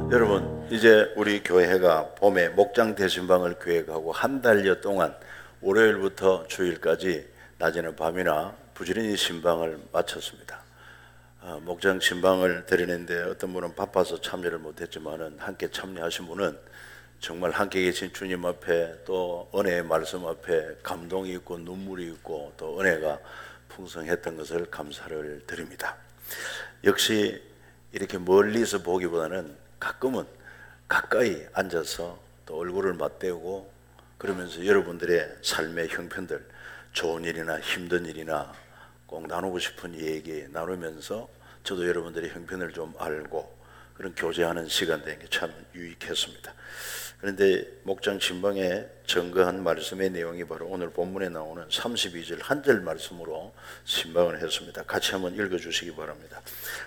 여러분, 이제 우리 교회가 봄에 목장 대신방을 계획하고 한 달여 동안 월요일부터 주일까지 낮이나 밤이나 부지런히 신방을 마쳤습니다. 목장 신방을 드리는데 어떤 분은 바빠서 참여를 못했지만은 함께 참여하신 분은 정말 함께 계신 주님 앞에 또 은혜의 말씀 앞에 감동이 있고 눈물이 있고 또 은혜가 풍성했던 것을 감사를 드립니다. 역시 이렇게 멀리서 보기보다는 가끔은 가까이 앉아서 또 얼굴을 맞대고 그러면서 여러분들의 삶의 형편들, 좋은 일이나 힘든 일이나 꼭 나누고 싶은 얘기 나누면서 저도 여러분들의 형편을 좀 알고 그런 교제하는 시간 되는 게 참 유익했습니다. 그런데 목장 신방에 증거한 말씀의 내용이 바로 오늘 본문에 나오는 32절 한 절 말씀으로 신방을 했습니다. 같이 한번 읽어주시기 바랍니다.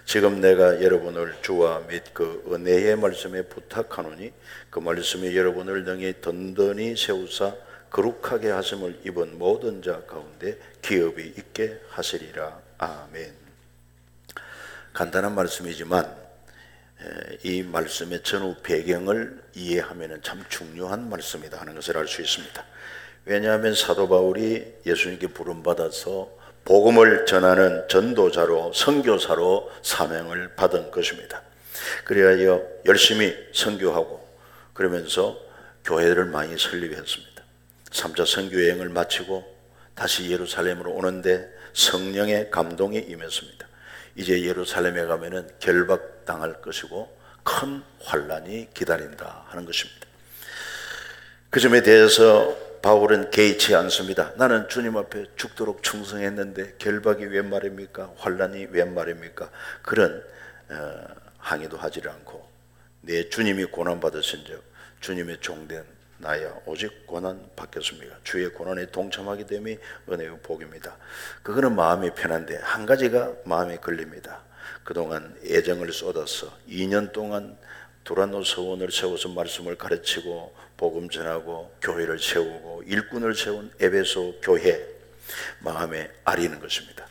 지금 내가 여러분을 주와 및 그 은혜의 말씀에 부탁하노니 그 말씀이 여러분을 능히 든든히 세우사 거룩하게 하심을 입은 모든 자 가운데 기업이 있게 하시리라. 아멘. 간단한 말씀이지만 이 말씀의 전후 배경을 이해하면 참 중요한 말씀이다 하는 것을 알 수 있습니다. 왜냐하면 사도 바울이 예수님께 부름받아서 복음을 전하는 전도자로 선교사로 사명을 받은 것입니다. 그래야 열심히 선교하고 그러면서 교회를 많이 설립했습니다. 3차 선교 여행을 마치고 다시 예루살렘으로 오는데 성령의 감동이 임했습니다. 이제 예루살렘에 가면은 결박당할 것이고 큰 환란이 기다린다 하는 것입니다. 그 점에 대해서 바울은 개의치 않습니다. 나는 주님 앞에 죽도록 충성했는데 결박이 웬 말입니까? 환란이 웬 말입니까? 그런 항의도 하지 않고 내 주님이 고난받으신 적 주님의 종된 나야 오직 고난 받겠습니다. 주의 고난에 동참하게 됨이 은혜의 복입니다. 그거는 마음이 편한데 한 가지가 마음에 걸립니다. 그동안 애정을 쏟아서 2년 동안 두란노 서원을 세워서 말씀을 가르치고 복음 전하고 교회를 세우고 일꾼을 세운 에베소 교회 마음에 아리는 것입니다.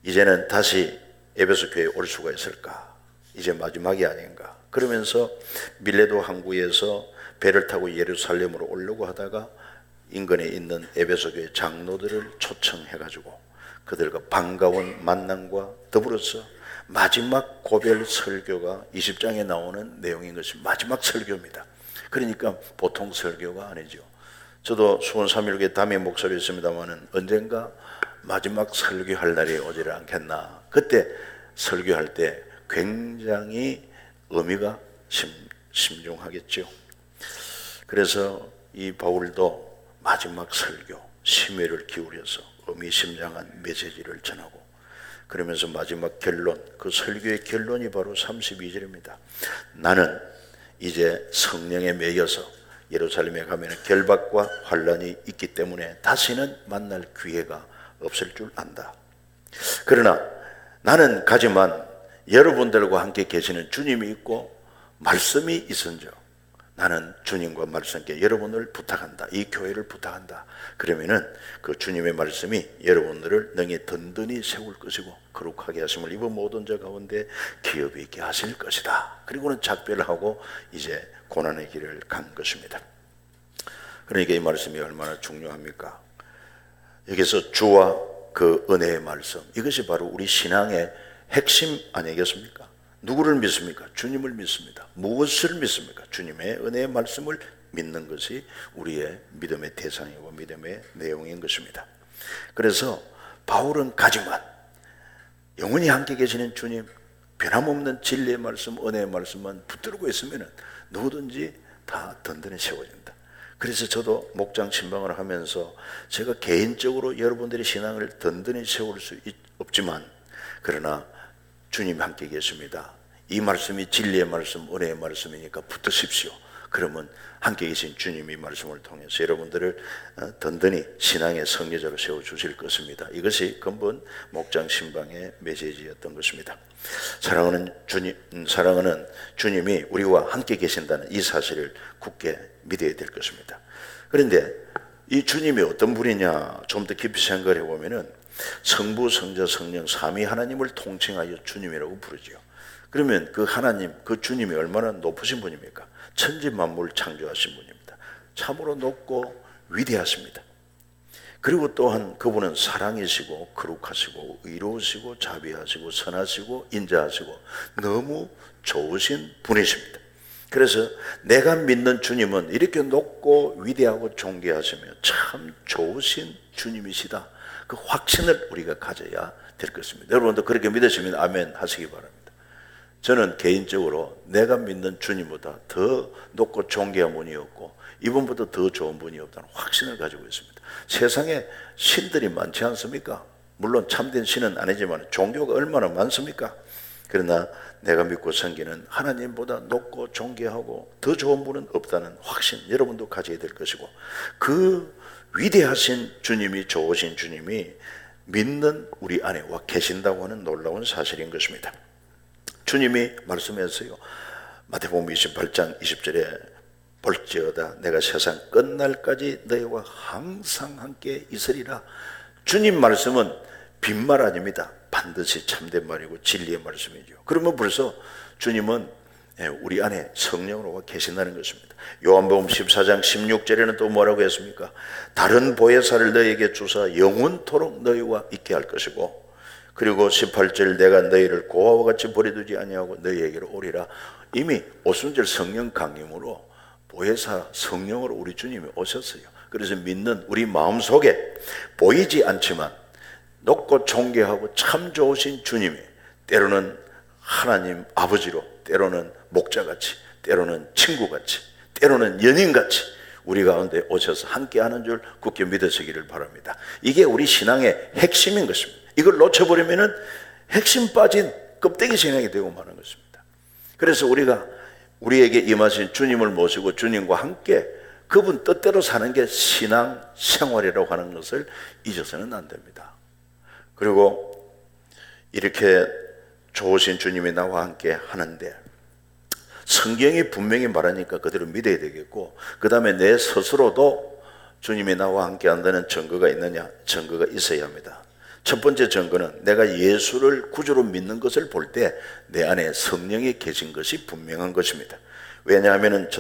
이제는 다시 에베소 교회에 올 수가 있을까? 이제 마지막이 아닌가? 그러면서 밀레도 항구에서 배를 타고 예루살렘으로 오려고 하다가 인근에 있는 에베소 교회 장로들을 초청해가지고 그들과 반가운 만남과 더불어서 마지막 고별 설교가 20장에 나오는 내용인 것이 마지막 설교입니다. 그러니까 보통 설교가 아니죠. 저도 수원 3.1교회 담임 목사였습니다마는 언젠가 마지막 설교할 날이 오지 않겠나. 그때 설교할 때 굉장히 의미가 심중하겠죠. 그래서 이 바울도 마지막 설교, 심혈을 기울여서 의미심장한 메시지를 전하고 그러면서 마지막 결론, 그 설교의 결론이 바로 32절입니다. 나는 이제 성령에 매여서 예루살렘에 가면 결박과 환란이 있기 때문에 다시는 만날 기회가 없을 줄 안다. 그러나 나는 가지만 여러분들과 함께 계시는 주님이 있고 말씀이 있은즉 나는 주님과 말씀께 여러분을 부탁한다. 이 교회를 부탁한다. 그러면은 그 주님의 말씀이 여러분들을 능히 든든히 세울 것이고 거룩하게 하심을 입은 모든 자 가운데 기업이 있게 하실 것이다. 그리고는 작별을 하고 이제 고난의 길을 간 것입니다. 그러니까 이 말씀이 얼마나 중요합니까? 여기서 주와 그 은혜의 말씀, 이것이 바로 우리 신앙의 핵심 아니겠습니까? 누구를 믿습니까? 주님을 믿습니다. 무엇을 믿습니까? 주님의 은혜의 말씀을 믿는 것이 우리의 믿음의 대상이고 믿음의 내용인 것입니다. 그래서 바울은 가지만 영원히 함께 계시는 주님, 변함없는 진리의 말씀, 은혜의 말씀만 붙들고 있으면 누구든지 다 든든히 세워진다. 그래서 저도 목장 신방을 하면서 제가 개인적으로 여러분들의 신앙을 든든히 세울 수 없지만 그러나 주님이 함께 계십니다. 이 말씀이 진리의 말씀, 은혜의 말씀이니까 붙으십시오. 그러면 함께 계신 주님이 말씀을 통해서 여러분들을 든든히 신앙의 성례자로 세워주실 것입니다. 이것이 근본 목장 신방의 메시지였던 것입니다. 사랑하는 주님이 우리와 함께 계신다는 이 사실을 굳게 믿어야 될 것입니다. 그런데 이 주님이 어떤 분이냐 좀 더 깊이 생각해 보면은 성부, 성자, 성령 삼위 하나님을 통칭하여 주님이라고 부르지요. 그러면 그 하나님, 그 주님이 얼마나 높으신 분입니까? 천지 만물 창조하신 분입니다. 참으로 높고 위대하십니다. 그리고 또한 그분은 사랑이시고 거룩하시고 의로우시고 자비하시고 선하시고 인자하시고 너무 좋으신 분이십니다. 그래서 내가 믿는 주님은 이렇게 높고 위대하고 존귀하시며 참 좋으신 주님이시다, 그 확신을 우리가 가져야 될 것입니다. 여러분도 그렇게 믿으시면 아멘 하시기 바랍니다. 저는 개인적으로 내가 믿는 주님보다 더 높고 존귀한 분이 없고 이분보다 더 좋은 분이 없다는 확신을 가지고 있습니다. 세상에 신들이 많지 않습니까? 물론 참된 신은 아니지만 종교가 얼마나 많습니까? 그러나 내가 믿고 섬기는 하나님보다 높고 존귀하고 더 좋은 분은 없다는 확신, 여러분도 가져야 될 것이고, 그 위대하신 주님이, 좋으신 주님이 믿는 우리 안에 와 계신다고 하는 놀라운 사실인 것입니다. 주님이 말씀했어요. 마태복음 28장 20절에 볼지어다 내가 세상 끝날까지 너희와 항상 함께 있으리라. 주님 말씀은 빈말 아닙니다. 반드시 참된 말이고 진리의 말씀이죠. 그러면 벌써 주님은 우리 안에 성령으로 와 계신다는 것입니다. 요한복음 14장 16절에는 또 뭐라고 했습니까? 다른 보혜사를 너희에게 주사 영원토록 너희와 있게 할 것이고, 그리고 18절 내가 너희를 고아와 같이 버려두지 아니하고 너희에게로 오리라. 이미 오순절 성령 강림으로 보혜사 성령으로 우리 주님이 오셨어요. 그래서 믿는 우리 마음속에 보이지 않지만 높고 존귀하고 참 좋으신 주님이 때로는 하나님 아버지로, 때로는 목자같이, 때로는 친구같이, 때로는 연인같이 우리 가운데 오셔서 함께하는 줄 굳게 믿으시기를 바랍니다. 이게 우리 신앙의 핵심인 것입니다. 이걸 놓쳐버리면 핵심 빠진 껍데기 신앙이 되고 마는 것입니다. 그래서 우리가 우리에게 임하신 주님을 모시고 주님과 함께 그분 뜻대로 사는 게 신앙 생활이라고 하는 것을 잊어서는 안 됩니다. 그리고 이렇게 좋으신 주님이 나와 함께 하는데 성경이 분명히 말하니까 그대로 믿어야 되겠고, 그 다음에 내 스스로도 주님이 나와 함께 한다는 증거가 있느냐? 증거가 있어야 합니다. 첫 번째 증거는 내가 예수를 구주로 믿는 것을 볼 때 내 안에 성령이 계신 것이 분명한 것입니다. 왜냐하면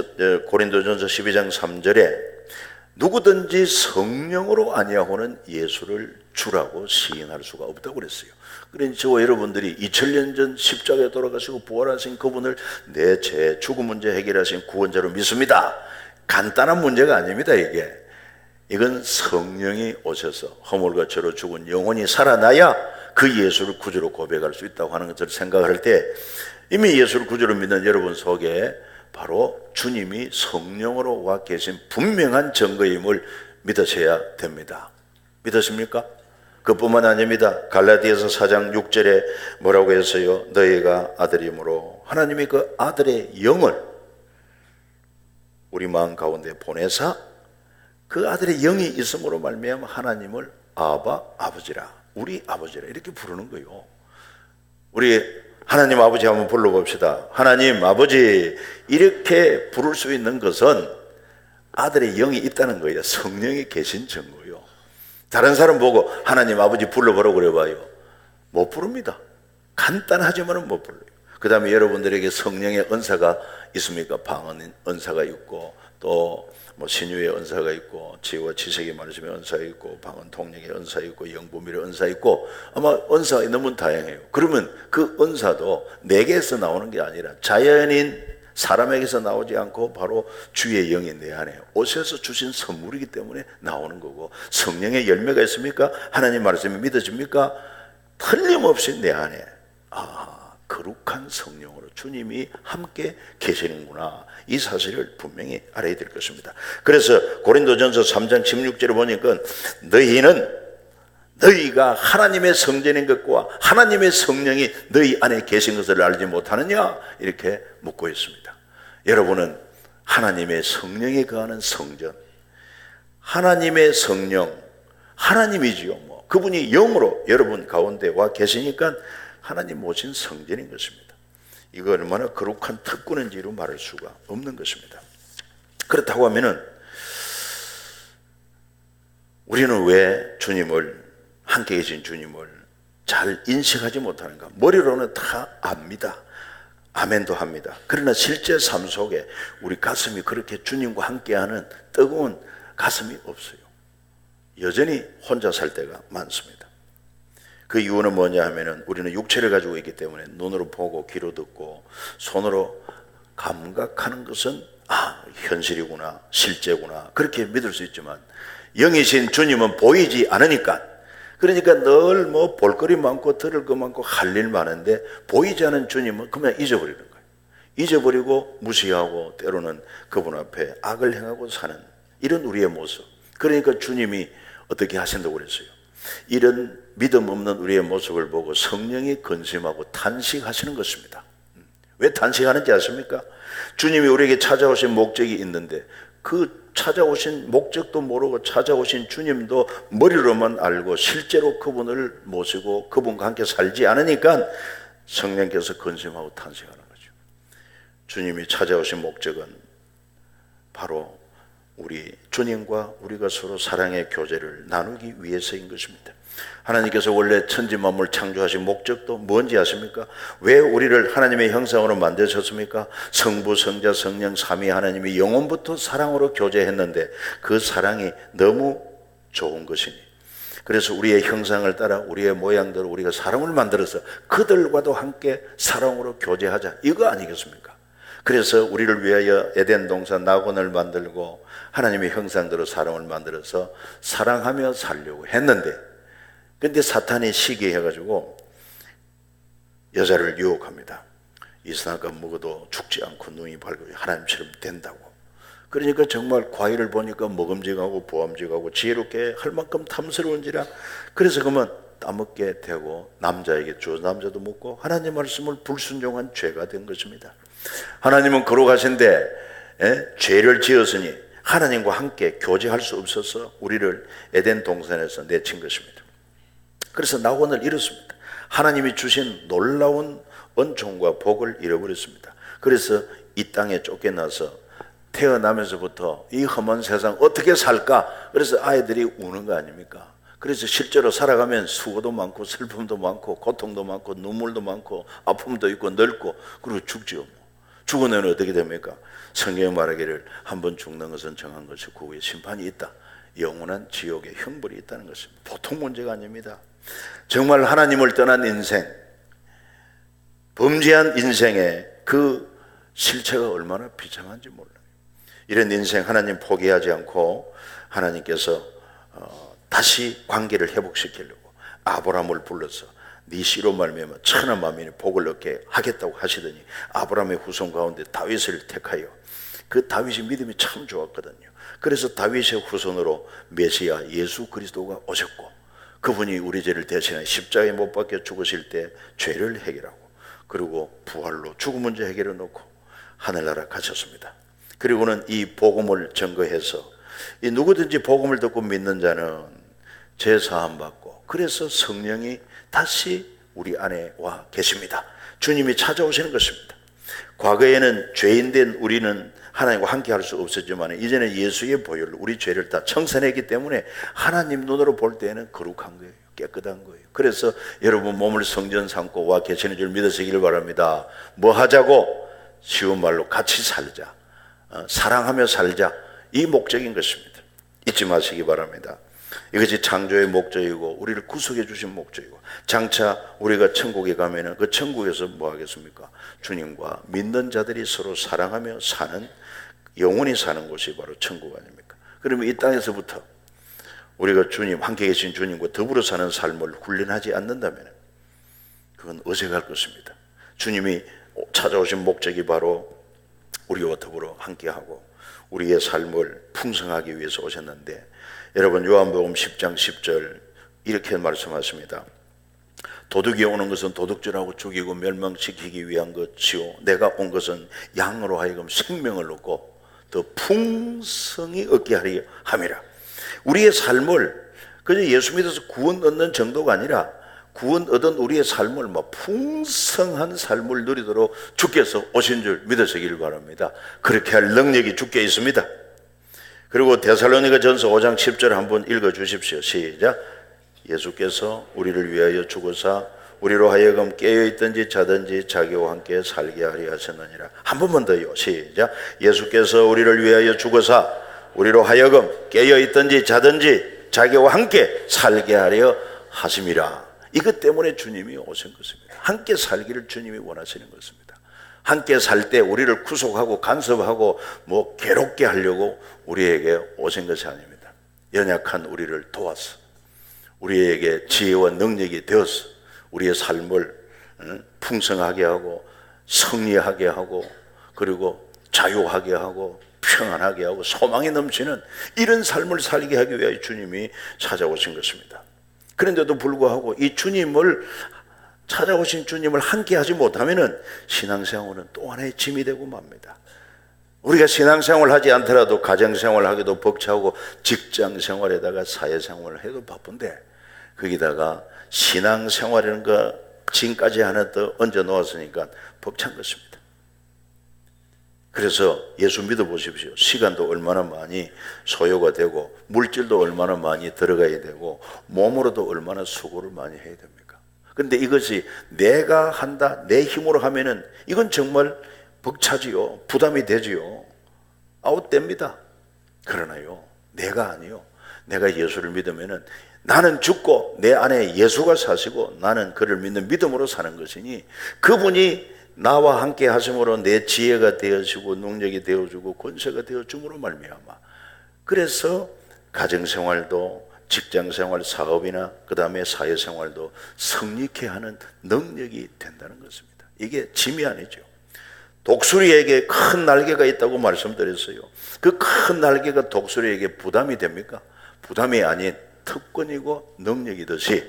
고린도전서 12장 3절에 누구든지 성령으로 아니하고는 예수를 주라고 시인할 수가 없다고 그랬어요. 그러니 저와 여러분들이 2000년 전 십자가에 돌아가시고 부활하신 그분을 내 죄 죽음 문제 해결하신 구원자로 믿습니다. 간단한 문제가 아닙니다. 이건 성령이 오셔서 허물과 죄로 죽은 영혼이 살아나야 그 예수를 구주로 고백할 수 있다고 하는 것을 생각할 때 이미 예수를 구주로 믿는 여러분 속에 바로 주님이 성령으로 와 계신 분명한 증거임을 믿으셔야 됩니다. 믿으십니까? 그뿐만 아닙니다. 갈라디아서 4장 6절에 뭐라고 했어요? 너희가 아들이므로 하나님이 그 아들의 영을 우리 마음 가운데 보내사 그 아들의 영이 있음으로 말미암아 하나님을 아바, 아버지라, 우리 아버지라 이렇게 부르는 거예요. 우리 하나님 아버지 한번 불러봅시다. 하나님 아버지 이렇게 부를 수 있는 것은 아들의 영이 있다는 거예요. 성령이 계신 증거예요. 다른 사람 보고 하나님 아버지 불러보라고 그래봐요. 못 부릅니다. 간단하지만은 못 불러요. 그 다음에 여러분들에게 성령의 은사가 있습니까? 방언 은사가 있고 또 신유의 은사가 있고 지혜와 지식이 많으시면 은사가 있고 방언 통역의 은사 있고 영부밀의 은사 있고 아마 은사가 너무 다양해요. 그러면 그 은사도 내게서 나오는 게 아니라 자연인 사람에게서 나오지 않고 바로 주의 영이 내 안에 오셔서 주신 선물이기 때문에 나오는 거고, 성령의 열매가 있습니까? 하나님 말씀이 믿어집니까? 틀림없이 내 안에 거룩한 성령으로 주님이 함께 계시는구나, 이 사실을 분명히 알아야 될 것입니다. 그래서 고린도전서 3장 16절에 보니까 너희가 하나님의 성전인 것과 하나님의 성령이 너희 안에 계신 것을 알지 못하느냐 이렇게 묻고 있습니다. 여러분은 하나님의 성령이 거하는 성전, 하나님의 성령, 하나님이지요. 그분이 영으로 여러분 가운데 와 계시니까 하나님 모신 성전인 것입니다. 이거 얼마나 거룩한 특권인지로 말할 수가 없는 것입니다. 그렇다고 하면은 우리는 왜 주님을 함께 계신 주님을 잘 인식하지 못하는가? 머리로는 다 압니다. 아멘도 합니다. 그러나 실제 삶 속에 우리 가슴이 그렇게 주님과 함께하는 뜨거운 가슴이 없어요. 여전히 혼자 살 때가 많습니다. 그 이유는 뭐냐 하면은 우리는 육체를 가지고 있기 때문에 눈으로 보고 귀로 듣고 손으로 감각하는 것은 현실이구나, 실제구나 그렇게 믿을 수 있지만 영이신 주님은 보이지 않으니까, 그러니까 늘 뭐 볼거리 많고 들을 거 많고 할 일 많은데 보이지 않은 주님은 그냥 잊어버리는 거예요. 잊어버리고 무시하고 때로는 그분 앞에 악을 행하고 사는 이런 우리의 모습. 그러니까 주님이 어떻게 하신다고 그랬어요? 이런 믿음 없는 우리의 모습을 보고 성령이 근심하고 탄식하시는 것입니다. 왜 탄식하는지 아십니까? 주님이 우리에게 찾아오신 목적이 있는데 그 찾아오신 목적도 모르고 찾아오신 주님도 머리로만 알고 실제로 그분을 모시고 그분과 함께 살지 않으니까 성령께서 근심하고 탄식하는 거죠. 주님이 찾아오신 목적은 바로 우리 주님과 우리가 서로 사랑의 교제를 나누기 위해서인 것입니다. 하나님께서 원래 천지 만물 창조하신 목적도 뭔지 아십니까? 왜 우리를 하나님의 형상으로 만드셨습니까? 성부, 성자, 성령, 삼위 하나님이 영원부터 사랑으로 교제했는데 그 사랑이 너무 좋은 것이니, 그래서 우리의 형상을 따라 우리의 모양대로 우리가 사람을 만들어서 그들과도 함께 사랑으로 교제하자, 이거 아니겠습니까? 그래서 우리를 위하여 에덴 동산 낙원을 만들고 하나님의 형상대로 사람을 만들어서 사랑하며 살려고 했는데, 근데 사탄이 시기해가지고 여자를 유혹합니다. 이 선악과 먹어도 죽지 않고 눈이 밝고 하나님처럼 된다고. 그러니까 정말 과일을 보니까 먹음직하고 보암직하고 지혜롭게 할 만큼 탐스러운지라, 그래서 그러면 따먹게 되고 남자에게 주 남자도 먹고 하나님 말씀을 불순종한 죄가 된 것입니다. 하나님은 거룩하신데 죄를 지었으니 하나님과 함께 교제할 수 없어서 우리를 에덴 동산에서 내친 것입니다. 그래서 낙원을 잃었습니다. 하나님이 주신 놀라운 은총과 복을 잃어버렸습니다. 그래서 이 땅에 쫓겨나서 태어나면서부터 이 험한 세상 어떻게 살까? 그래서 아이들이 우는 거 아닙니까? 그래서 실제로 살아가면 수고도 많고 슬픔도 많고 고통도 많고 눈물도 많고 아픔도 있고 늙고 그리고 죽지요. 죽으면 어떻게 됩니까? 성경이 말하기를 한번 죽는 것은 정한 것이고 그 후에 심판이 있다. 영원한 지옥의 형벌이 있다는 것입니다. 보통 문제가 아닙니다. 정말 하나님을 떠난 인생, 범죄한 인생의 그 실체가 얼마나 비참한지 몰라요. 이런 인생 하나님 포기하지 않고 하나님께서 다시 관계를 회복시키려고 아브라함을 불러서 네 씨로 말미암아 천하 만민이 복을 얻게 하겠다고 하시더니 아브라함의 후손 가운데 다윗을 택하여, 그 다윗이 믿음이 참 좋았거든요. 그래서 다윗의 후손으로 메시아 예수 그리스도가 오셨고, 그분이 우리 죄를 대신해 십자가에 못 박혀 죽으실 때 죄를 해결하고, 그리고 부활로 죽음 문제 해결해 놓고 하늘나라 가셨습니다. 그리고는 이 복음을 증거해서 이 누구든지 복음을 듣고 믿는 자는 죄 사함 받고, 그래서 성령이 다시 우리 안에 와 계십니다. 주님이 찾아오시는 것입니다. 과거에는 죄인된 우리는 하나님과 함께 할 수 없었지만 이제는 예수의 보혈로 우리 죄를 다 청산했기 때문에 하나님 눈으로 볼 때에는 거룩한 거예요. 깨끗한 거예요. 그래서 여러분 몸을 성전 삼고 와 계시는 줄 믿으시길 바랍니다. 뭐 하자고? 쉬운 말로 같이 살자, 사랑하며 살자, 이 목적인 것입니다. 잊지 마시기 바랍니다. 이것이 창조의 목적이고 우리를 구속해 주신 목적이고, 장차 우리가 천국에 가면은 그 천국에서 뭐 하겠습니까? 주님과 믿는 자들이 서로 사랑하며 사는, 영원히 사는 곳이 바로 천국 아닙니까? 그러면 이 땅에서부터 우리가 주님, 함께 계신 주님과 더불어 사는 삶을 훈련하지 않는다면 그건 어색할 것입니다. 주님이 찾아오신 목적이 바로 우리와 더불어 함께하고 우리의 삶을 풍성하기 위해서 오셨는데, 여러분 요한복음 10장 10절 이렇게 말씀하십니다. 도둑이 오는 것은 도둑질하고 죽이고 멸망시키기 위한 것이요 내가 온 것은 양으로 하여금 생명을 얻고 더 풍성히 얻게 하려 함이라. 우리의 삶을 그저 예수 믿어서 구원 얻는 정도가 아니라 구원 얻은 우리의 삶을 풍성한 삶을 누리도록 주께서 오신 줄 믿으시길 바랍니다. 그렇게 할 능력이 주께 있습니다. 그리고 데살로니가 전서 5장 10절 한번 읽어 주십시오. 시작. 예수께서 우리를 위하여 죽으사 우리로 하여금 깨어있든지 자든지 자기와 함께 살게 하려 하셨느니라. 한 번만 더요. 시작. 예수께서 우리를 위하여 죽으사 우리로 하여금 깨어있든지 자든지 자기와 함께 살게 하려 하심이라. 이것 때문에 주님이 오신 것입니다. 함께 살기를 주님이 원하시는 것입니다. 함께 살 때 우리를 구속하고 간섭하고 괴롭게 하려고 우리에게 오신 것이 아닙니다. 연약한 우리를 도와서 우리에게 지혜와 능력이 되어서 우리의 삶을 풍성하게 하고 승리하게 하고 그리고 자유하게 하고 평안하게 하고 소망이 넘치는 이런 삶을 살게 하기 위하여 주님이 찾아오신 것입니다. 그런데도 불구하고 이 주님을 찾아오신 주님을 함께 하지 못하면 신앙생활은 또 하나의 짐이 되고 맙니다. 우리가 신앙생활을 하지 않더라도 가정생활을 하기도 벅차고 직장생활에다가 사회생활을 해도 바쁜데 거기다가 신앙생활이라는 거 지금까지 하나 더 얹어 놓았으니까 벅찬 것입니다. 그래서 예수 믿어보십시오. 시간도 얼마나 많이 소요가 되고 물질도 얼마나 많이 들어가야 되고 몸으로도 얼마나 수고를 많이 해야 됩니까? 그런데 이것이 내가 한다, 내 힘으로 하면은 이건 정말 벅차지요. 부담이 되지요. 아웃됩니다. 그러나요, 내가 아니요. 내가 예수를 믿으면은 나는 죽고 내 안에 예수가 사시고 나는 그를 믿는 믿음으로 사는 것이니 그분이 나와 함께 하심으로 내 지혜가 되어지고 능력이 되어주고 권세가 되어줌으로 말미암아 그래서 가정생활도 직장생활 사업이나 그 다음에 사회생활도 성립케 하는 능력이 된다는 것입니다. 이게 짐이 아니죠. 독수리에게 큰 날개가 있다고 말씀드렸어요. 그 큰 날개가 독수리에게 부담이 됩니까? 부담이 아닌 특권이고 능력이듯이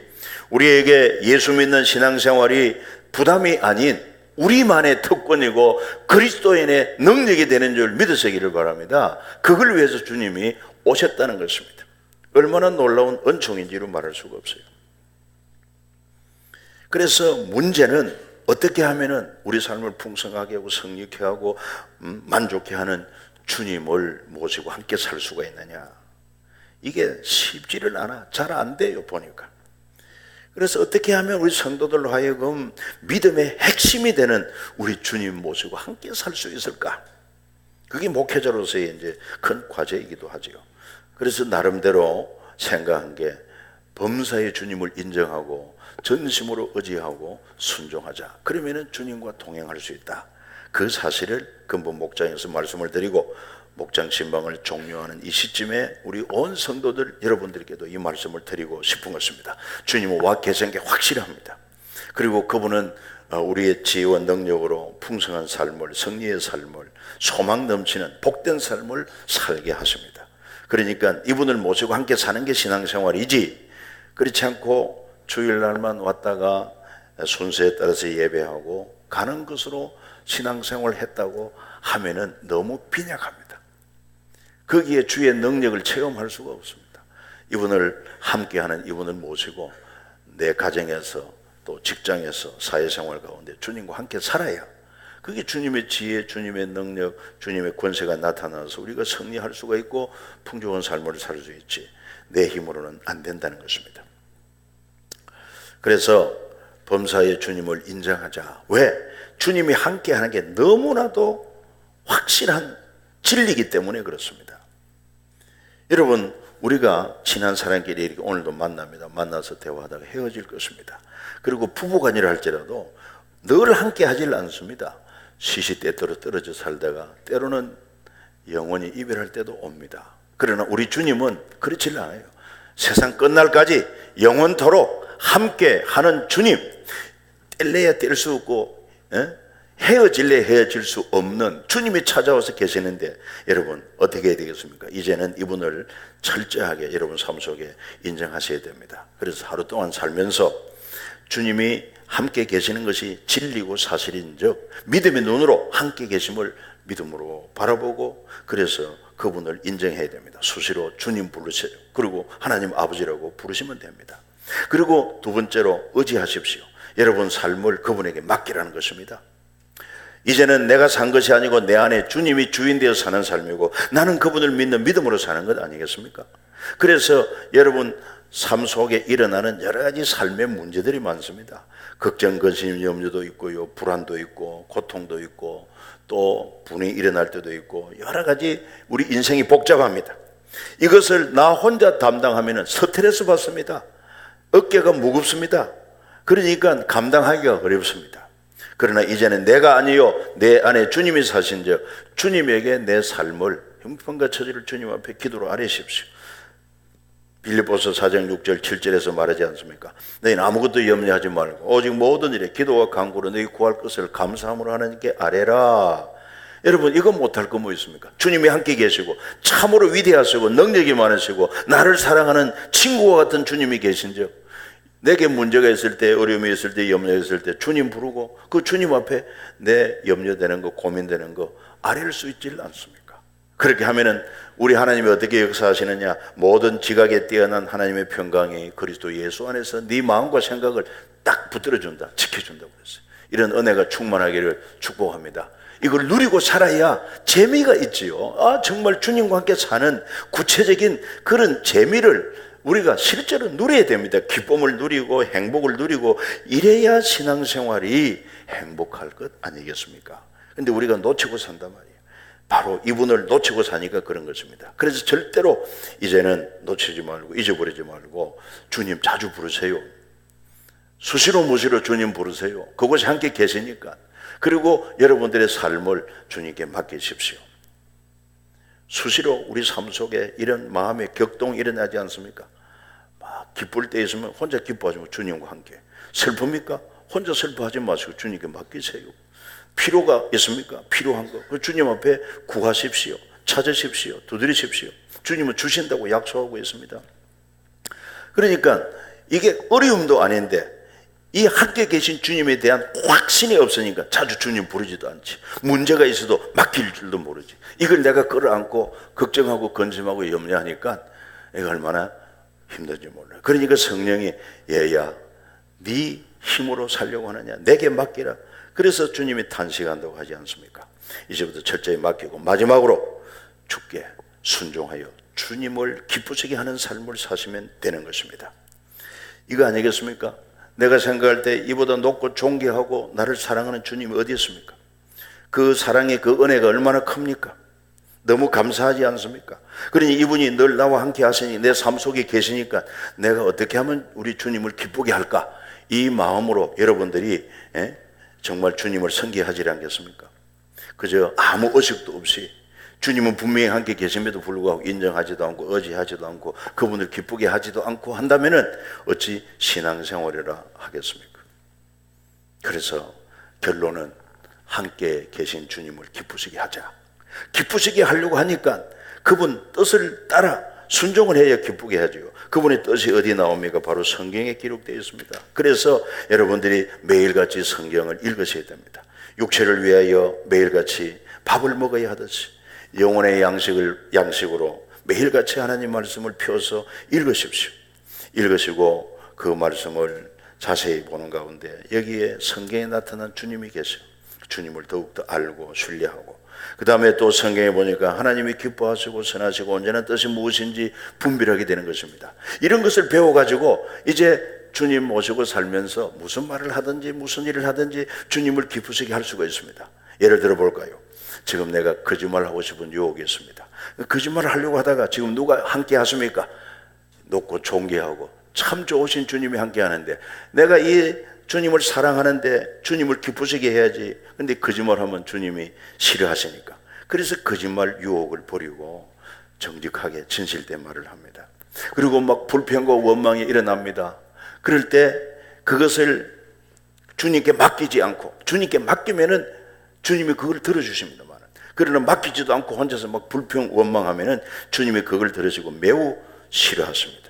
우리에게 예수 믿는 신앙생활이 부담이 아닌 우리만의 특권이고 그리스도인의 능력이 되는 줄 믿으시기를 바랍니다. 그걸 위해서 주님이 오셨다는 것입니다. 얼마나 놀라운 은총인지로 말할 수가 없어요. 그래서 문제는 어떻게 하면은 우리 삶을 풍성하게 하고 성립케 하고 만족케 하는 주님을 모시고 함께 살 수가 있느냐. 이게 쉽지를 않아. 잘 안 돼요, 보니까. 그래서 어떻게 하면 우리 성도들로 하여금 믿음의 핵심이 되는 우리 주님 모시고 함께 살 수 있을까? 그게 목회자로서의 이제 큰 과제이기도 하지요. 그래서 나름대로 생각한 게 범사의 주님을 인정하고 전심으로 의지하고 순종하자. 그러면은 주님과 동행할 수 있다. 그 사실을 근본 목장에서 말씀을 드리고 목장 신방을 종료하는 이 시점에 우리 온 성도들 여러분들께도 이 말씀을 드리고 싶은 것입니다. 주님은 와 계신 게 확실합니다. 그리고 그분은 우리의 지혜와 능력으로 풍성한 삶을, 승리의 삶을, 소망 넘치는 복된 삶을 살게 하십니다. 그러니까 이분을 모시고 함께 사는 게 신앙생활이지, 그렇지 않고 주일날만 왔다가 순서에 따라서 예배하고 가는 것으로 신앙생활을 했다고 하면은 너무 빈약합니다. 거기에 주의 능력을 체험할 수가 없습니다. 이분을 함께하는 이분을 모시고 내 가정에서 또 직장에서 사회생활 가운데 주님과 함께 살아야 그게 주님의 지혜, 주님의 능력, 주님의 권세가 나타나서 우리가 승리할 수가 있고 풍족한 삶을 살 수 있지 내 힘으로는 안 된다는 것입니다. 그래서 범사의 주님을 인정하자. 왜? 주님이 함께하는 게 너무나도 확실한 진리이기 때문에 그렇습니다. 여러분, 우리가 친한 사람끼리 이렇게 오늘도 만납니다. 만나서 대화하다가 헤어질 것입니다. 그리고 부부간이라 할지라도 늘 함께 하질 않습니다. 시시때때로 떨어져 살다가 때로는 영원히 이별할 때도 옵니다. 그러나 우리 주님은 그렇지 않아요. 세상 끝날까지 영원토록 함께 하는 주님, 뗄래야 뗄 수 없고 헤어질래 헤어질 수 없는 주님이 찾아와서 계시는데 여러분 어떻게 해야 되겠습니까? 이제는 이분을 철저하게 여러분 삶 속에 인정하셔야 됩니다. 그래서 하루 동안 살면서 주님이 함께 계시는 것이 진리고 사실인즉 믿음의 눈으로 함께 계심을 믿음으로 바라보고 그래서 그분을 인정해야 됩니다. 수시로 주님 부르세요. 그리고 하나님 아버지라고 부르시면 됩니다. 그리고 두 번째로 의지하십시오. 여러분 삶을 그분에게 맡기라는 것입니다. 이제는 내가 산 것이 아니고 내 안에 주님이 주인 되어 사는 삶이고 나는 그분을 믿는 믿음으로 사는 것 아니겠습니까? 그래서 여러분 삶 속에 일어나는 여러 가지 삶의 문제들이 많습니다. 걱정, 근심, 염려도 있고요, 불안도 있고, 고통도 있고, 또 분이 일어날 때도 있고, 여러 가지 우리 인생이 복잡합니다. 이것을 나 혼자 담당하면 스트레스 받습니다. 어깨가 무겁습니다. 그러니까 감당하기가 어렵습니다. 그러나 이제는 내가 아니요 내 안에 주님이 사신즉 주님에게 내 삶을 형편과 처지를 주님 앞에 기도로 아뢰십시오. 빌립보서 4장 6절 7절에서 말하지 않습니까? 너희는 아무것도 염려하지 말고 오직 모든 일에 기도와 간구로 너희 구할 것을 감사함으로 하나님께 아뢰라. 여러분, 이거 못할 거 뭐 있습니까? 주님이 함께 계시고 참으로 위대하시고 능력이 많으시고 나를 사랑하는 친구와 같은 주님이 계신즉 내게 문제가 있을 때, 어려움이 있을 때, 염려가 있을 때 주님 부르고 그 주님 앞에 내 염려되는 거, 고민되는 거 아뢰일 수 있지 않습니까? 그렇게 하면은 우리 하나님이 어떻게 역사하시느냐? 모든 지각에 뛰어난 하나님의 평강이 그리스도 예수 안에서 네 마음과 생각을 딱 붙들어준다, 지켜준다고 그랬어요. 이런 은혜가 충만하기를 축복합니다. 이걸 누리고 살아야 재미가 있지요. 정말 주님과 함께 사는 구체적인 그런 재미를 우리가 실제로 누려야 됩니다. 기쁨을 누리고 행복을 누리고 이래야 신앙생활이 행복할 것 아니겠습니까? 근데 우리가 놓치고 산단 말이에요. 바로 이분을 놓치고 사니까 그런 것입니다. 그래서 절대로 이제는 놓치지 말고 잊어버리지 말고 주님 자주 부르세요. 수시로 무시로 주님 부르세요. 그곳에 함께 계시니까. 그리고 여러분들의 삶을 주님께 맡기십시오. 수시로 우리 삶 속에 이런 마음의 격동이 일어나지 않습니까? 막 기쁠 때 있으면 혼자 기뻐하지 말고 주님과 함께. 슬픕니까? 혼자 슬퍼하지 마시고 주님께 맡기세요. 필요가 있습니까? 필요한 거 그 주님 앞에 구하십시오. 찾으십시오. 두드리십시오. 주님은 주신다고 약속하고 있습니다. 그러니까 이게 어려움도 아닌데 이 함께 계신 주님에 대한 확신이 없으니까 자주 주님 부르지도 않지. 문제가 있어도 맡길 줄도 모르지. 이걸 내가 끌어안고 걱정하고 근심하고 염려하니까 이거 얼마나 힘든지 몰라요. 그러니까 성령이 얘야 네 힘으로 살려고 하느냐 내게 맡기라. 그래서 주님이 탄식한다고 하지 않습니까? 이제부터 철저히 맡기고 마지막으로 주께 순종하여 주님을 기쁘시게 하는 삶을 사시면 되는 것입니다. 이거 아니겠습니까? 내가 생각할 때 이보다 높고 존귀하고 나를 사랑하는 주님이 어디 있습니까? 그 사랑의 그 은혜가 얼마나 큽니까? 너무 감사하지 않습니까? 그러니 이분이 늘 나와 함께 하시니 내 삶 속에 계시니까 내가 어떻게 하면 우리 주님을 기쁘게 할까? 이 마음으로 여러분들이 정말 주님을 섬기하지 않겠습니까? 그저 아무 의식도 없이 주님은 분명히 함께 계심에도 불구하고 인정하지도 않고 의지하지도 않고 그분을 기쁘게 하지도 않고 한다면은 어찌 신앙생활이라 하겠습니까? 그래서 결론은 함께 계신 주님을 기쁘시게 하자. 기쁘시게 하려고 하니까 그분 뜻을 따라 순종을 해야 기쁘게 하죠. 그분의 뜻이 어디 나옵니까? 바로 성경에 기록되어 있습니다. 그래서 여러분들이 매일같이 성경을 읽으셔야 됩니다. 육체를 위하여 매일같이 밥을 먹어야 하듯이 영혼의 양식으로 매일같이 하나님 말씀을 펴서 읽으십시오. 읽으시고 그 말씀을 자세히 보는 가운데 여기에 성경에 나타난 주님이 계셔. 주님을 더욱더 알고 신뢰하고 그 다음에 또 성경에 보니까 하나님이 기뻐하시고 선하시고 언제나 뜻이 무엇인지 분별하게 되는 것입니다. 이런 것을 배워가지고 이제 주님 모시고 살면서 무슨 말을 하든지 무슨 일을 하든지 주님을 기쁘시게 할 수가 있습니다. 예를 들어 볼까요? 지금 내가 거짓말 하고 싶은 유혹이 있습니다. 거짓말을 하려고 하다가 지금 누가 함께 하십니까? 높고 존귀하고 참 좋으신 주님이 함께 하는데 내가 이 주님을 사랑하는데 주님을 기쁘시게 해야지. 근데 거짓말하면 주님이 싫어하시니까. 그래서 거짓말 유혹을 버리고 정직하게 진실된 말을 합니다. 그리고 막 불평과 원망이 일어납니다. 그럴 때 그것을 주님께 맡기지 않고 주님께 맡기면은 주님이 그걸 들어주십니다. 그러나 맡기지도 않고 혼자서 막 불평 원망하면은 주님이 그걸 들으시고 매우 싫어하십니다.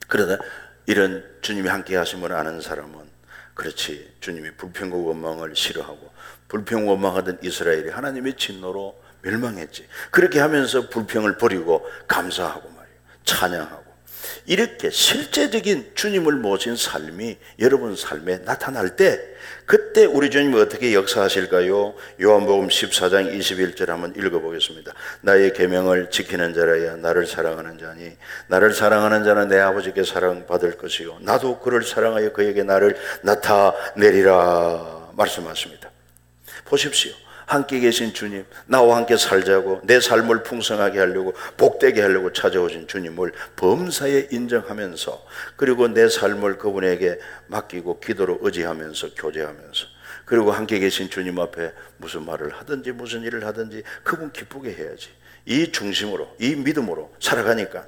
그러나 이런 주님이 함께 하심을 아는 사람은 그렇지 주님이 불평과 원망을 싫어하고 불평 원망하던 이스라엘이 하나님의 진노로 멸망했지. 그렇게 하면서 불평을 버리고 감사하고 말이에요. 찬양하고 이렇게 실제적인 주님을 모신 삶이 여러분 삶에 나타날 때 그때 우리 주님이 어떻게 역사하실까요? 요한복음 14장 21절 한번 읽어보겠습니다. 나의 계명을 지키는 자라야 나를 사랑하는 자니 나를 사랑하는 자는 내 아버지께 사랑받을 것이요 나도 그를 사랑하여 그에게 나를 나타내리라 말씀하십니다. 보십시오. 함께 계신 주님, 나와 함께 살자고 내 삶을 풍성하게 하려고 복되게 하려고 찾아오신 주님을 범사에 인정하면서 그리고 내 삶을 그분에게 맡기고 기도로 의지하면서 교제하면서 그리고 함께 계신 주님 앞에 무슨 말을 하든지 무슨 일을 하든지 그분 기쁘게 해야지. 이 중심으로 이 믿음으로 살아가니까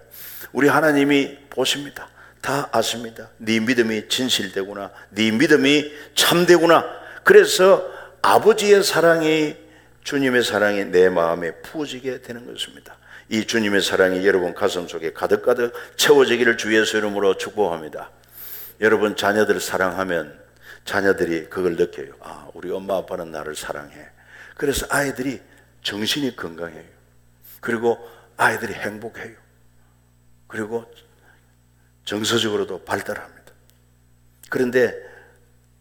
우리 하나님이 보십니다. 다 아십니다. 네 믿음이 진실되구나. 네 믿음이 참되구나. 그래서 아버지의 사랑이 주님의 사랑이 내 마음에 부어지게 되는 것입니다. 이 주님의 사랑이 여러분 가슴 속에 가득가득 채워지기를 주 예수 이름으로 축복합니다. 여러분 자녀들 사랑하면 자녀들이 그걸 느껴요. 아, 우리 엄마 아빠는 나를 사랑해. 그래서 아이들이 정신이 건강해요. 그리고 아이들이 행복해요. 그리고 정서적으로도 발달합니다. 그런데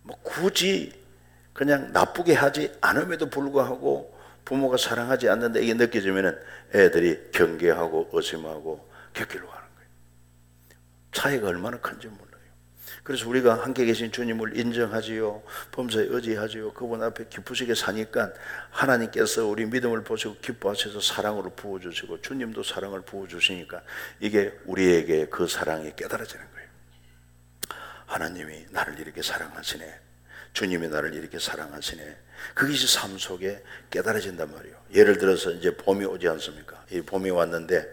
뭐 굳이 그냥 나쁘게 하지 않음에도 불구하고 부모가 사랑하지 않는데 이게 느껴지면 애들이 경계하고 의심하고 곁길로 가는 거예요. 차이가 얼마나 큰지 몰라요. 그래서 우리가 함께 계신 주님을 인정하지요. 범사에 의지하지요. 그분 앞에 기쁘시게 사니까 하나님께서 우리 믿음을 보시고 기뻐하셔서 사랑으로 부어주시고 주님도 사랑을 부어주시니까 이게 우리에게 그 사랑이 깨달아지는 거예요. 하나님이 나를 이렇게 사랑하시네. 주님이 나를 이렇게 사랑하시네. 그것이 삶 속에 깨달아진단 말이에요. 예를 들어서 이제 봄이 오지 않습니까? 이 봄이 왔는데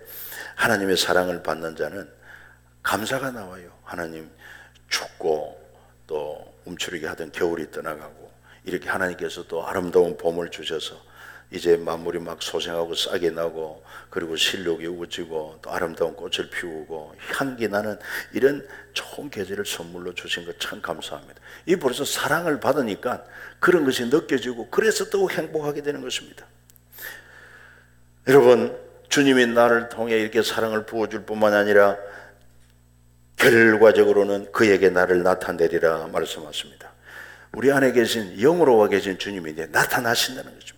하나님의 사랑을 받는 자는 감사가 나와요. 하나님 춥고 또 움츠리게 하던 겨울이 떠나가고 이렇게 하나님께서 또 아름다운 봄을 주셔서 이제 만물이 막 소생하고 싹이 나고 그리고 실록이 우거지고 또 아름다운 꽃을 피우고 향기 나는 이런 좋은 계절을 선물로 주신 것 참 감사합니다. 이 벌써 사랑을 받으니까 그런 것이 느껴지고 그래서 또 행복하게 되는 것입니다. 여러분 주님이 나를 통해 이렇게 사랑을 부어줄 뿐만 아니라 결과적으로는 그에게 나를 나타내리라 말씀하십니다. 우리 안에 계신 영으로 와 계신 주님이 이제 나타나신다는 것입니다.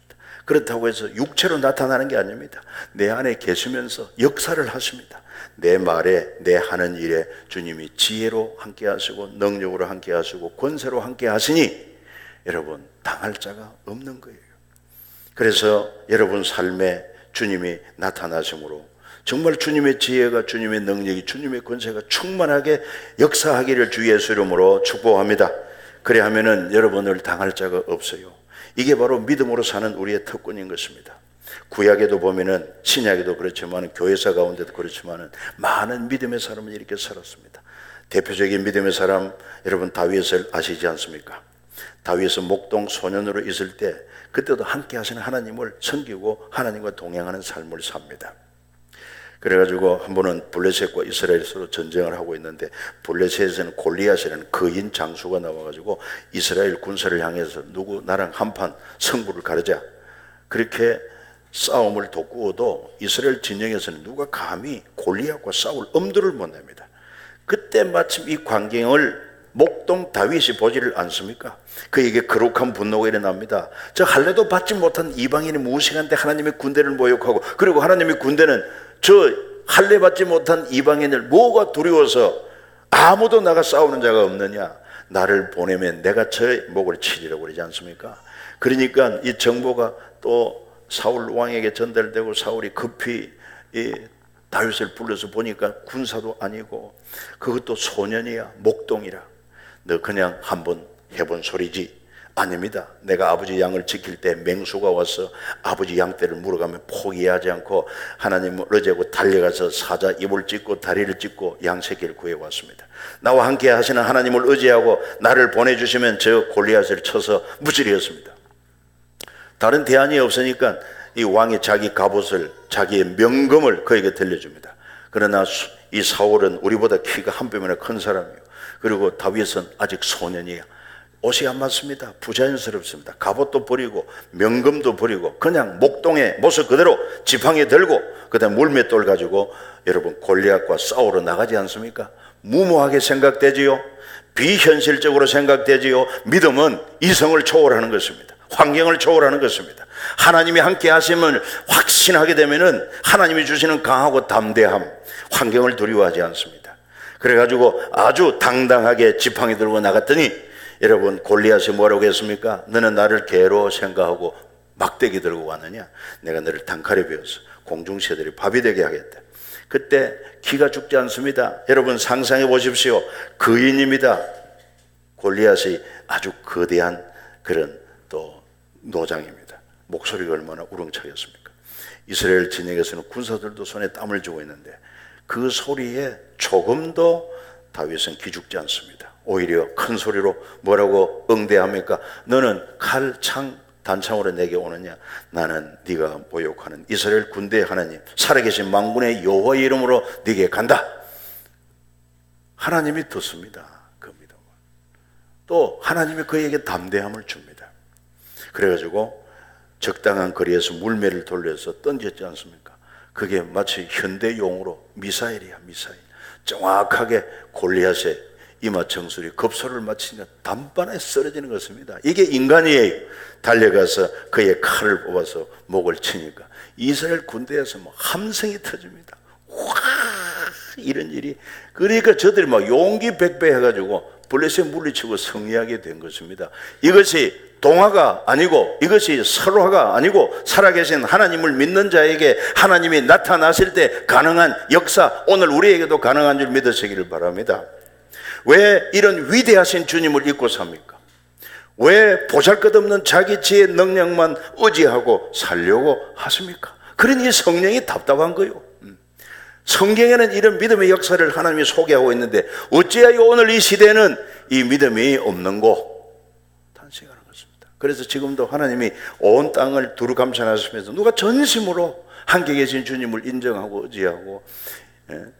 그렇다고 해서 육체로 나타나는 게 아닙니다. 내 안에 계시면서 역사를 하십니다. 내 말에 내 하는 일에 주님이 지혜로 함께 하시고 능력으로 함께 하시고 권세로 함께 하시니 여러분 당할 자가 없는 거예요. 그래서 여러분 삶에 주님이 나타나심으로 정말 주님의 지혜가 주님의 능력이 주님의 권세가 충만하게 역사하기를 주 예수 이름으로 축복합니다. 그래 하면은 여러분을 당할 자가 없어요. 이게 바로 믿음으로 사는 우리의 특권인 것입니다. 구약에도 보면은 신약에도 그렇지만 교회사 가운데도 그렇지만 많은 믿음의 사람은 이렇게 살았습니다. 대표적인 믿음의 사람 여러분 다윗을 아시지 않습니까? 다윗은 목동 소년으로 있을 때 그때도 함께 하시는 하나님을 섬기고 하나님과 동행하는 삶을 삽니다. 그래가지고 한 번은 블레셋과 이스라엘이 서로 전쟁을 하고 있는데 블레셋에서는 골리앗이라는 거인 장수가 나와가지고 이스라엘 군사를 향해서 누구 나랑 한판 승부를 가르자 그렇게 싸움을 돋구어도 이스라엘 진영에서는 누가 감히 골리앗과 싸울 엄두를 못 냅니다. 그때 마침 이 광경을 목동 다윗이 보지를 않습니까? 그에게 거룩한 분노가 일어납니다. 저 할례도 받지 못한 이방인이 무엇이간데 하나님의 군대를 모욕하고 그리고 하나님의 군대는 저 할례 받지 못한 이방인을 뭐가 두려워서 아무도 나가 싸우는 자가 없느냐? 나를 보내면 내가 저의 목을 치리라고 그러지 않습니까? 그러니까 이 정보가 또 사울 왕에게 전달되고 사울이 급히 이 다윗을 불러서 보니까 군사도 아니고 그것도 소년이야 목동이라 너 그냥 한번 해본 소리지. 아닙니다. 내가 아버지 양을 지킬 때 맹수가 와서 아버지 양떼를 물어가면 포기하지 않고 하나님을 의지하고 달려가서 사자 입을 찢고 다리를 찢고 양 새끼를 구해왔습니다. 나와 함께 하시는 하나님을 의지하고 나를 보내주시면 저 골리앗을 쳐서 무찌르였습니다. 다른 대안이 없으니까 이 왕이 자기 갑옷을 자기의 명검을 그에게 들려줍니다. 그러나 이 사울은 우리보다 키가 한 뼘이나 큰 사람이에요. 그리고 다윗은 아직 소년이야. 옷이 안 맞습니다. 부자연스럽습니다. 갑옷도 버리고 명금도 버리고 그냥 목동의 모습 그대로 지팡이 들고 그다음 물맷돌 가지고 여러분 골리앗과 싸우러 나가지 않습니까? 무모하게 생각되지요. 비현실적으로 생각되지요. 믿음은 이성을 초월하는 것입니다. 환경을 초월하는 것입니다. 하나님이 함께 하심을 확신하게 되면은 하나님이 주시는 강하고 담대함, 환경을 두려워하지 않습니다. 그래가지고 아주 당당하게 지팡이 들고 나갔더니 여러분 골리앗이 뭐라고 했습니까? 너는 나를 개로 생각하고 막대기 들고 왔느냐? 내가 너를 단칼에 베어서 공중새들이 밥이 되게 하겠다. 그때 기가 죽지 않습니다. 여러분 상상해 보십시오. 거인입니다. 골리앗이 아주 거대한 그런 또 노장입니다. 목소리가 얼마나 우렁차겠습니까? 이스라엘 진영에서는 군사들도 손에 땀을 쥐고 있는데 그 소리에 조금도 다윗은 기죽지 않습니다. 오히려 큰 소리로 뭐라고 응대합니까? 너는 칼, 창, 단창으로 내게 오느냐? 나는 네가 모욕하는 이스라엘 군대의 하나님 살아계신 만군의 여호와의 이름으로 네게 간다. 하나님이 듣습니다. 그 믿음을. 또 하나님이 그에게 담대함을 줍니다. 그래가지고 적당한 거리에서 물매를 돌려서 던졌지 않습니까? 그게 마치 현대 용어로 미사일이야. 미사일. 정확하게 골리앗의 이마 정수리 급소를 맞추니까 단번에 쓰러지는 것입니다. 이게 인간이에요. 달려가서 그의 칼을 뽑아서 목을 치니까 이스라엘 군대에서 뭐 함성이 터집니다. 와, 이런 일이. 그러니까 저들이 막 용기 백배 해가지고 블레셋 물리치고 승리하게 된 것입니다. 이것이 동화가 아니고 이것이 설화가 아니고 살아계신 하나님을 믿는 자에게 하나님이 나타나실 때 가능한 역사, 오늘 우리에게도 가능한 줄 믿으시기를 바랍니다. 왜 이런 위대하신 주님을 잊고 삽니까? 왜 보잘것없는 자기 지혜 능력만 의지하고 살려고 하십니까? 그러니 성령이 답답한 거요. 성경에는 이런 믿음의 역사를 하나님이 소개하고 있는데 어찌하여 오늘 이 시대는 이 믿음이 없는고 탄식하는 것입니다. 그래서 지금도 하나님이 온 땅을 두루 감찰하시면서 누가 전심으로 함께 계신 주님을 인정하고 의지하고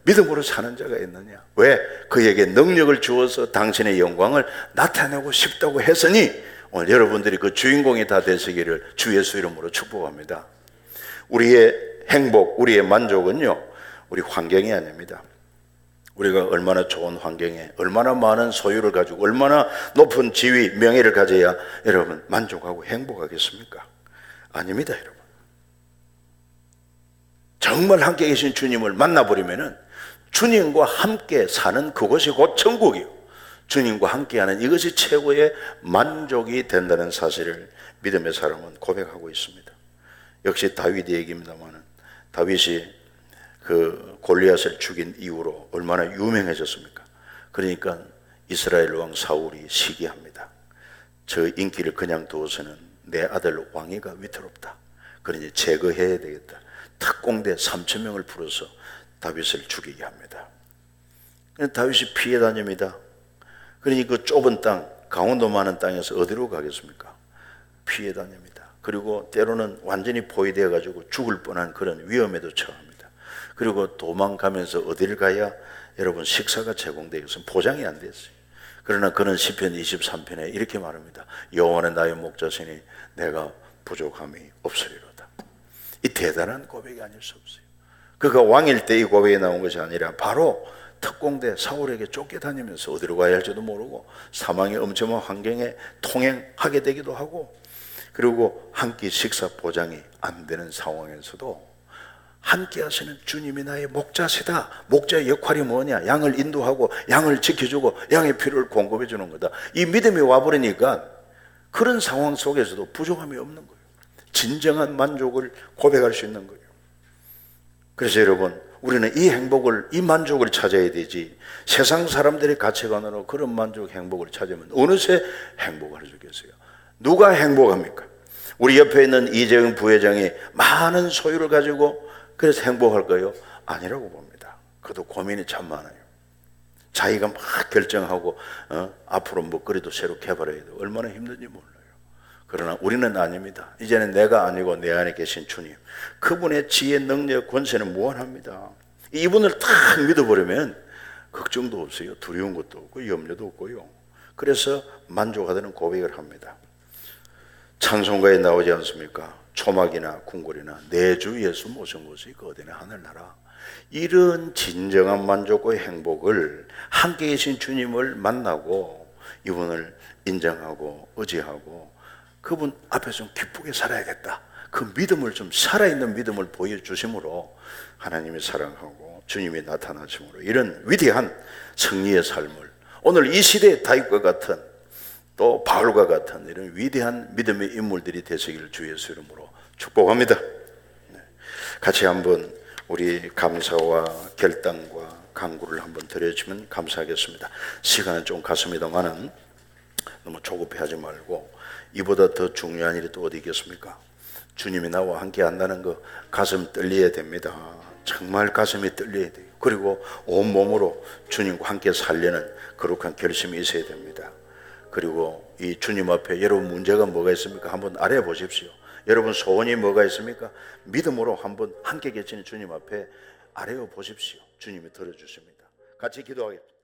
믿음으로 사는 자가 있느냐? 왜? 그에게 능력을 주어서 당신의 영광을 나타내고 싶다고 했으니 오늘 여러분들이 그 주인공이 다 되시기를 주 예수 이름으로 축복합니다. 우리의 행복, 우리의 만족은요, 우리 환경이 아닙니다. 우리가 얼마나 좋은 환경에 얼마나 많은 소유를 가지고 얼마나 높은 지위, 명예를 가져야 여러분 만족하고 행복하겠습니까? 아닙니다, 여러분. 정말 함께 계신 주님을 만나버리면은 주님과 함께 사는 그것이 곧 천국이요. 주님과 함께하는 이것이 최고의 만족이 된다는 사실을 믿음의 사람은 고백하고 있습니다. 역시 다윗의 얘기입니다만 다윗이 그 골리앗을 죽인 이후로 얼마나 유명해졌습니까? 그러니까 이스라엘 왕 사울이 시기합니다. 저 인기를 그냥 두어서는 내 아들 왕위가 위태롭다. 그러니 제거해야 되겠다. 특공대 3,000명을 풀어서 다윗을 죽이게 합니다. 다윗이 피해 다닙니다. 그러니 그 좁은 땅, 강원도 많은 땅에서 어디로 가겠습니까? 피해 다닙니다. 그리고 때로는 완전히 포위되어 가지고 죽을 뻔한 그런 위험에도 처합니다. 그리고 도망가면서 어디를 가야 여러분 식사가 제공되겠어요? 포장이 안 됐어요. 그러나 그는 시편 23편에 이렇게 말합니다. 여호와는 나의 목자시니 내가 부족함이 없으리로다. 이 대단한 고백이 아닐 수 없어요. 그가 왕일 때 이 고백이 나온 것이 아니라 바로 특공대 사울에게 쫓겨다니면서 어디로 가야 할지도 모르고 사망의 엄청난 환경에 통행하게 되기도 하고 그리고 한 끼 식사 보장이 안 되는 상황에서도 함께 하시는 주님이 나의 목자시다. 목자의 역할이 뭐냐? 양을 인도하고 양을 지켜주고 양의 필요를 공급해 주는 거다. 이 믿음이 와버리니까 그런 상황 속에서도 부족함이 없는 거예요. 진정한 만족을 고백할 수 있는 거예요. 그래서 여러분 우리는 이 행복을, 이 만족을 찾아야 되지 세상 사람들의 가치관으로 그런 만족, 행복을 찾으면 어느새 행복할 수 있겠어요? 누가 행복합니까? 우리 옆에 있는 이재용 부회장이 많은 소유를 가지고 그래서 행복할까요? 아니라고 봅니다. 그도 고민이 참 많아요. 자기가 막 결정하고 앞으로 먹거리도 새로 개발해야 돼요. 얼마나 힘든지 몰라요. 그러나 우리는 아닙니다. 이제는 내가 아니고 내 안에 계신 주님, 그분의 지혜, 능력, 권세는 무한합니다. 이분을 딱 믿어버리면 걱정도 없어요. 두려운 것도 없고 염려도 없고요. 그래서 만족하다는 고백을 합니다. 찬송가에 나오지 않습니까? 초막이나 궁궐이나 내 주 예수 모신 곳이 거대한 하늘나라. 이런 진정한 만족과 행복을 함께 계신 주님을 만나고 이분을 인정하고 의지하고 그분 앞에서 좀 기쁘게 살아야겠다. 그 믿음을 좀 살아있는 믿음을 보여주심으로 하나님이 사랑하고 주님이 나타나심으로 이런 위대한 승리의 삶을 오늘 이 시대의 다윗과 같은 또 바울과 같은 이런 위대한 믿음의 인물들이 되시기를 주 예수 이름으로 축복합니다. 같이 한번 우리 감사와 결단과 간구를 한번 드려주면 감사하겠습니다. 시간은 좀 갔습니다만은 너무 조급해하지 말고 이보다 더 중요한 일이 또 어디 있겠습니까? 주님이 나와 함께 한다는 거 가슴 떨려야 됩니다. 정말 가슴이 떨려야 돼요. 그리고 온몸으로 주님과 함께 살려는 거룩한 결심이 있어야 됩니다. 그리고 이 주님 앞에 여러분 문제가 뭐가 있습니까? 한번 알아보십시오. 여러분 소원이 뭐가 있습니까? 믿음으로 한번 함께 계시는 주님 앞에 아뢰어 보십시오. 주님이 들어주십니다. 같이 기도하겠습니다.